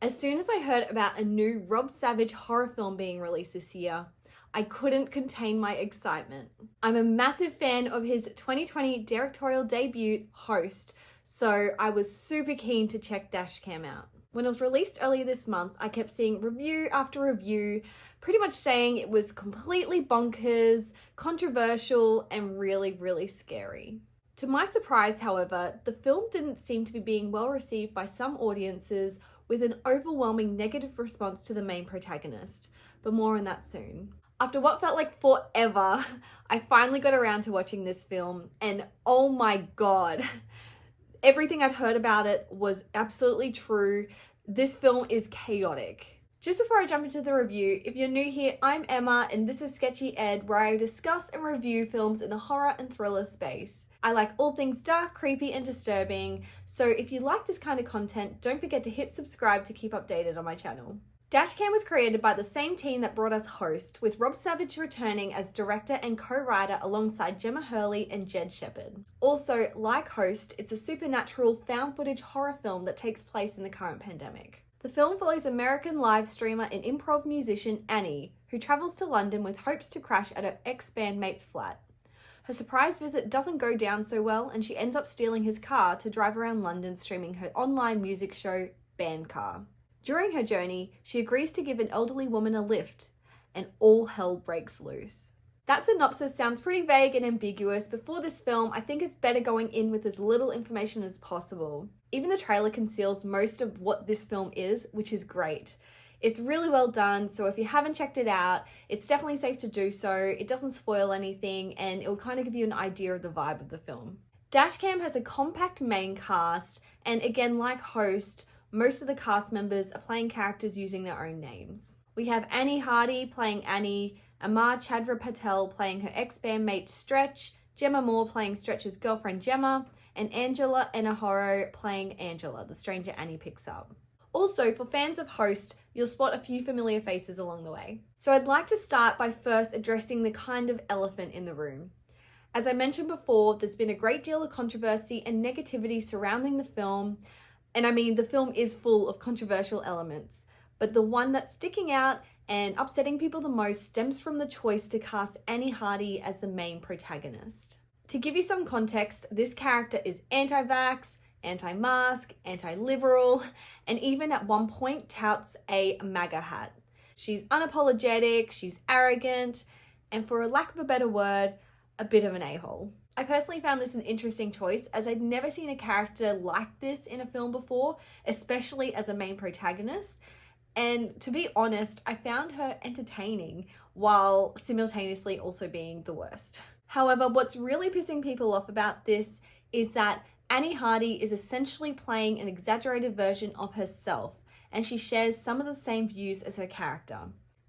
As soon as I heard about a new Rob Savage horror film being released this year, I couldn't contain my excitement. I'm a massive fan of his 2020 directorial debut, Host, so I was super keen to check Dashcam out. When it was released earlier this month, I kept seeing review after review, pretty much saying it was completely bonkers, controversial, and really, really scary. To my surprise, however, the film didn't seem to be being well received by some audiences, with an overwhelming negative response to the main protagonist, but more on that soon. After what felt like forever, I finally got around to watching this film, and oh my god, everything I'd heard about it was absolutely true. This film is chaotic. Just before I jump into the review, if you're new here, I'm Emma, and this is Sketchy Ed, where I discuss and review films in the horror and thriller space. I like all things dark, creepy, and disturbing, so if you like this kind of content, don't forget to hit subscribe to keep updated on my channel. Dashcam was created by the same team that brought us Host, with Rob Savage returning as director and co-writer alongside Gemma Hurley and Jed Shepard. Also, like Host, it's a supernatural found footage horror film that takes place in the current pandemic. The film follows American live streamer and improv musician Annie, who travels to London with hopes to crash at her ex-bandmate's flat. Her surprise visit doesn't go down so well, and she ends up stealing his car to drive around London streaming her online music show, Bandcar. During her journey, she agrees to give an elderly woman a lift, and all hell breaks loose. That synopsis sounds pretty vague and ambiguous, but for this film, I think it's better going in with as little information as possible. Even the trailer conceals most of what this film is, which is great. It's really well done, so if you haven't checked it out, it's definitely safe to do so. It doesn't spoil anything, and it will kind of give you an idea of the vibe of the film. Dashcam has a compact main cast, and again, like Host, most of the cast members are playing characters using their own names. We have Annie Hardy playing Annie, Amar Chandra Patel playing her ex-bandmate Stretch, Gemma Moore playing Stretch's girlfriend Gemma, and Angela Enahoro playing Angela, the stranger Annie picks up. Also, for fans of Host, you'll spot a few familiar faces along the way. So I'd like to start by first addressing the kind of elephant in the room. As I mentioned before, there's been a great deal of controversy and negativity surrounding the film, and I mean, the film is full of controversial elements, but the one that's sticking out and upsetting people the most stems from the choice to cast Annie Hardy as the main protagonist. To give you some context, this character is anti-vax, anti-mask, anti-liberal, and even at one point touts a MAGA hat. She's unapologetic, she's arrogant, and for a lack of a better word, a bit of an a-hole. I personally found this an interesting choice, as I'd never seen a character like this in a film before, especially as a main protagonist. And to be honest, I found her entertaining while simultaneously also being the worst. However, what's really pissing people off about this is that Annie Hardy is essentially playing an exaggerated version of herself, and she shares some of the same views as her character.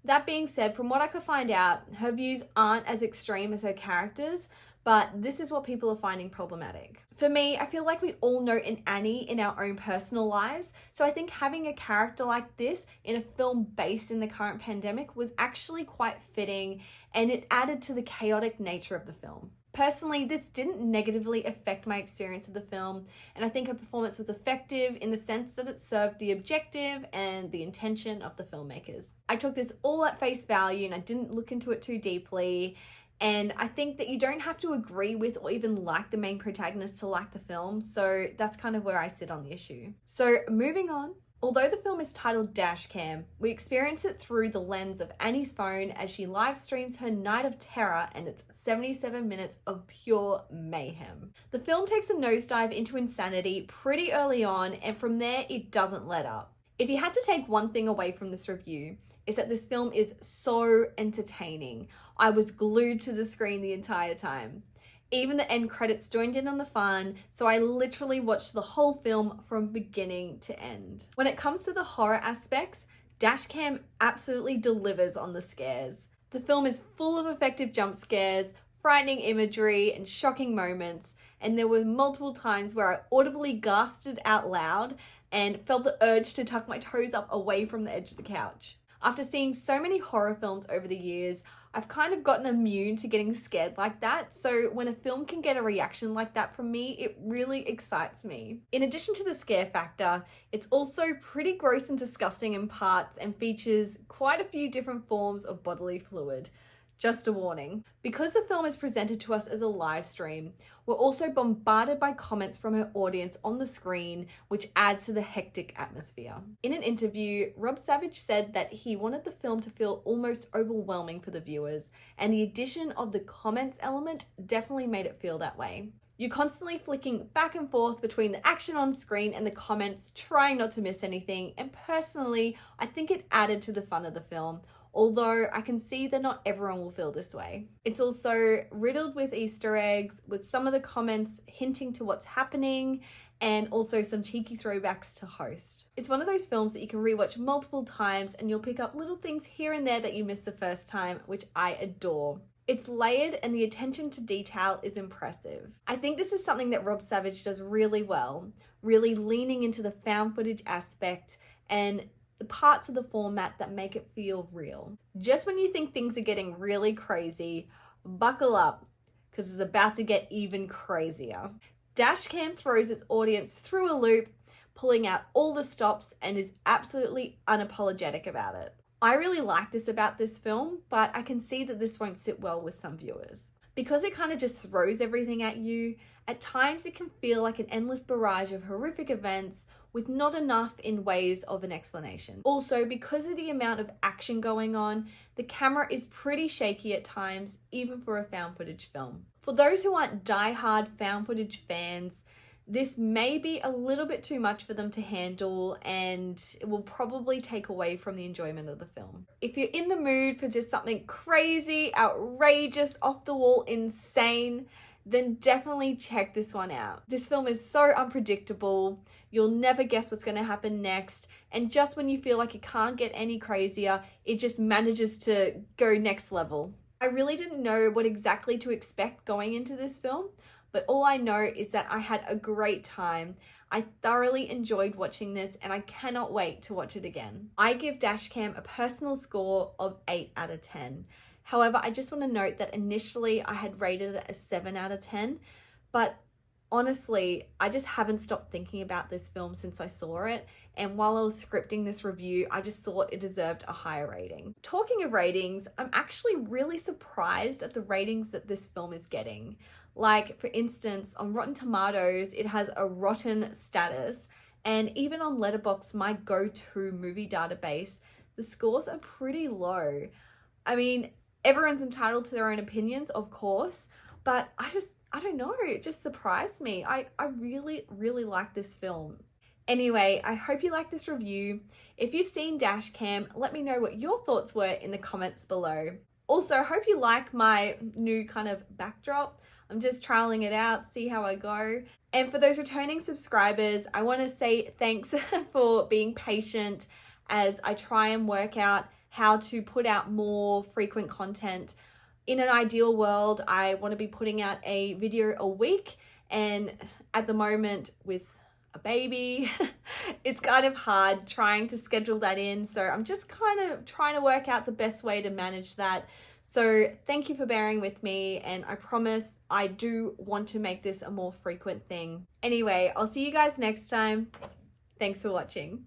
That being said, from what I could find out, her views aren't as extreme as her character's, but this is what people are finding problematic. For me, I feel like we all know an Annie in our own personal lives, so I think having a character like this in a film based in the current pandemic was actually quite fitting, and it added to the chaotic nature of the film. Personally, this didn't negatively affect my experience of the film, and I think her performance was effective in the sense that it served the objective and the intention of the filmmakers. I took this all at face value and I didn't look into it too deeply, and I think that you don't have to agree with or even like the main protagonist to like the film, so that's kind of where I sit on the issue. So moving on. Although the film is titled Dashcam, we experience it through the lens of Annie's phone as she live streams her night of terror, and it's 77 minutes of pure mayhem. The film takes a nosedive into insanity pretty early on, and from there it doesn't let up. If you had to take one thing away from this review, is that this film is so entertaining. I was glued to the screen the entire time. Even the end credits joined in on the fun, so I literally watched the whole film from beginning to end. When it comes to the horror aspects, Dashcam absolutely delivers on the scares. The film is full of effective jump scares, frightening imagery, and shocking moments, and there were multiple times where I audibly gasped it out loud and felt the urge to tuck my toes up away from the edge of the couch. After seeing so many horror films over the years, I've kind of gotten immune to getting scared like that, so when a film can get a reaction like that from me, it really excites me. In addition to the scare factor, it's also pretty gross and disgusting in parts and features quite a few different forms of bodily fluid. Just a warning. Because the film is presented to us as a live stream, we're also bombarded by comments from her audience on the screen, which adds to the hectic atmosphere. In an interview, Rob Savage said that he wanted the film to feel almost overwhelming for the viewers, and the addition of the comments element definitely made it feel that way. You're constantly flicking back and forth between the action on screen and the comments, trying not to miss anything, and personally, I think it added to the fun of the film, although I can see that not everyone will feel this way. It's also riddled with Easter eggs, with some of the comments hinting to what's happening, and also some cheeky throwbacks to Host. It's one of those films that you can rewatch multiple times and you'll pick up little things here and there that you missed the first time, which I adore. It's layered and the attention to detail is impressive. I think this is something that Rob Savage does really well, really leaning into the found footage aspect and the parts of the format that make it feel real. Just when you think things are getting really crazy, buckle up, because it's about to get even crazier. Dashcam throws its audience through a loop, pulling out all the stops and is absolutely unapologetic about it. I really like this about this film, but I can see that this won't sit well with some viewers. Because it kind of just throws everything at you, at times it can feel like an endless barrage of horrific events with not enough in ways of an explanation. Also, because of the amount of action going on, the camera is pretty shaky at times, even for a found footage film. For those who aren't die-hard found footage fans, this may be a little bit too much for them to handle and it will probably take away from the enjoyment of the film. If you're in the mood for just something crazy, outrageous, off the wall, insane, then definitely check this one out. This film is so unpredictable, you'll never guess what's going to happen next, and just when you feel like it can't get any crazier, it just manages to go next level. I really didn't know what exactly to expect going into this film, but all I know is that I had a great time. I thoroughly enjoyed watching this and I cannot wait to watch it again. I give Dashcam a personal score of 8 out of 10. However, I just want to note that initially I had rated it a 7 out of 10, but honestly, I just haven't stopped thinking about this film since I saw it, and while I was scripting this review, I just thought it deserved a higher rating. Talking of ratings, I'm actually really surprised at the ratings that this film is getting. Like, for instance, on Rotten Tomatoes, it has a rotten status, and even on Letterboxd, my go-to movie database, the scores are pretty low. I mean, everyone's entitled to their own opinions, of course, but I don't know, it just surprised me. I really, really like this film. Anyway, I hope you like this review. If you've seen Dashcam, let me know what your thoughts were in the comments below. Also, I hope you like my new kind of backdrop. I'm just trialing it out, see how I go. And for those returning subscribers, I want to say thanks for being patient as I try and work out how to put out more frequent content. In an ideal world, I want to be putting out a video a week, and at the moment with a baby, it's kind of hard trying to schedule that in. So I'm just kind of trying to work out the best way to manage that. So thank you for bearing with me, and I promise I do want to make this a more frequent thing. Anyway, I'll see you guys next time. Thanks for watching.